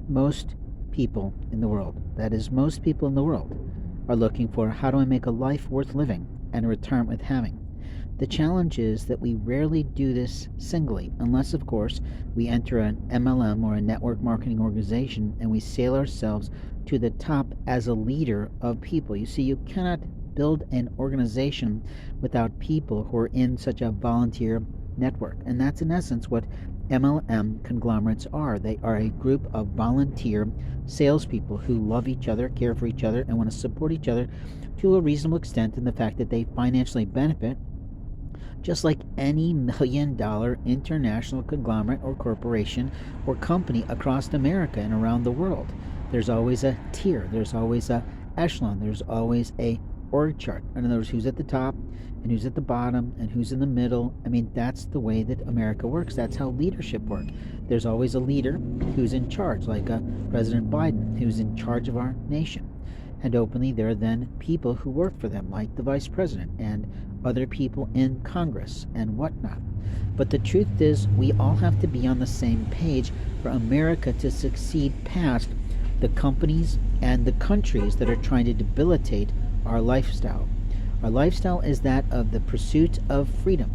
most people in the world, that is, most people in the world, are looking for how do I make a life worth living and a retirement worth having. The challenge is that we rarely do this singly, unless, of course, we enter an MLM or a network marketing organization and we sail ourselves to the top as a leader of people. You see, you cannot build an organization without people who are in such a volunteer network. And that's in essence what MLM conglomerates are. They are a group of volunteer salespeople who love each other, care for each other, and want to support each other to a reasonable extent in the fact that they financially benefit just like any $1 million international conglomerate or corporation or company across America and around the world. There's always a tier, there's always a echelon, there's always a org chart. In other words, who's at the top and who's at the bottom and who's in the middle. I mean, that's the way that America works. That's how leadership works. There's always a leader who's in charge, like President Biden, who's in charge of our nation. And openly, there are then people who work for them, like the vice president and other people in Congress and whatnot. But the truth is, we all have to be on the same page for America to succeed past the companies and the countries that are trying to debilitate our lifestyle. Our lifestyle is that of the pursuit of freedom,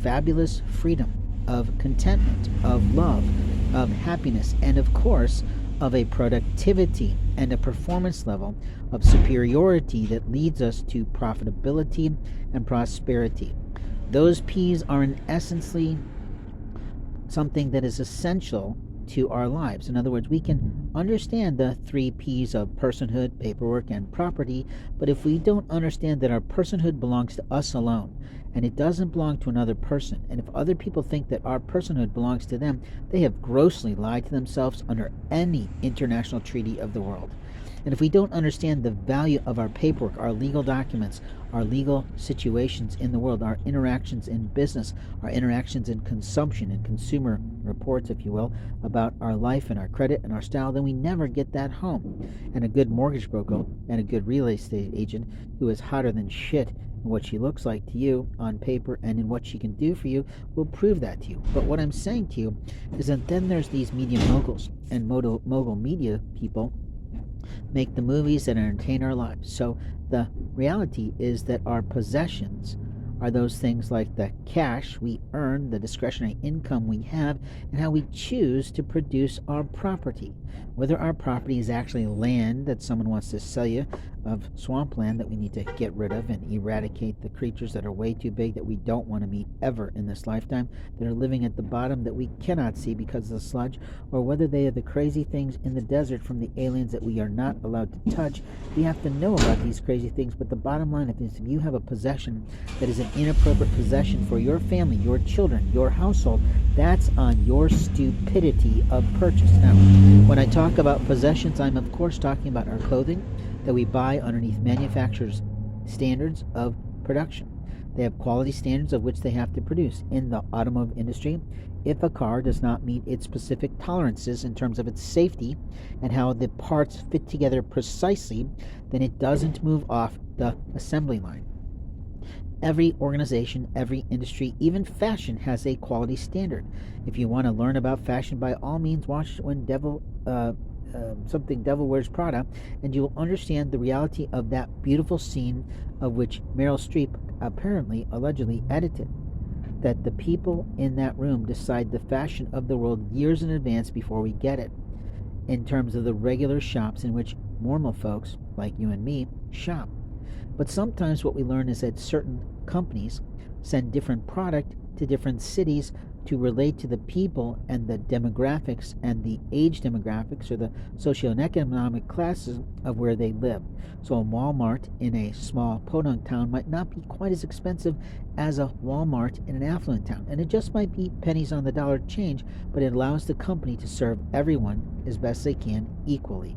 fabulous freedom, of contentment, of love, of happiness, and of course, of a productivity and a performance level of superiority that leads us to profitability and prosperity. Those P's are in essentially something that is essential to our lives. In other words, we can understand the 3 P's of personhood, paperwork, and property, but if we don't understand that our personhood belongs to us alone, and it doesn't belong to another person, and if other people think that our personhood belongs to them, they have grossly lied to themselves under any international treaty of the world. And if we don't understand the value of our paperwork, our legal documents, our legal situations in the world, our interactions in business, our interactions in consumption and consumer reports, if you will, about our life and our credit and our style, then we never get that home. And a good mortgage broker and a good real estate agent who is hotter than shit in what she looks like to you on paper and in what she can do for you will prove that to you. But what I'm saying to you is that then there's these media moguls and mogul media people make the movies that entertain our lives. So the reality is that our possessions are those things like the cash we earn, the discretionary income we have, and how we choose to produce our property. Whether our property is actually land that someone wants to sell you, of swampland that we need to get rid of and eradicate the creatures that are way too big that we don't want to meet ever in this lifetime, that are living at the bottom that we cannot see because of the sludge, or whether they are the crazy things in the desert from the aliens that we are not allowed to touch. We have to know about these crazy things, but the bottom line is if you have a possession that is an inappropriate possession for your family, your children, your household, that's on your stupidity of purchase. Now, when I talk about possessions, I'm of course talking about our clothing that we buy underneath manufacturers' standards of production. They have quality standards of which they have to produce. In the automotive industry, if a car does not meet its specific tolerances in terms of its safety and how the parts fit together precisely, then it doesn't move off the assembly line. Every organization, every industry, even fashion has a quality standard. If you want to learn about fashion, by all means, watch when Devil Wears Prada, and you will understand the reality of that beautiful scene of which Meryl Streep allegedly edited. That the people in that room decide the fashion of the world years in advance before we get it, in terms of the regular shops in which normal folks, like you and me, shop. But sometimes what we learn is that certain companies send different product to different cities to relate to the people and the demographics and the age demographics or the socioeconomic classes of where they live. So a Walmart in a small podunk town might not be quite as expensive as a Walmart in an affluent town. And it just might be pennies on the dollar change, but it allows the company to serve everyone as best they can equally.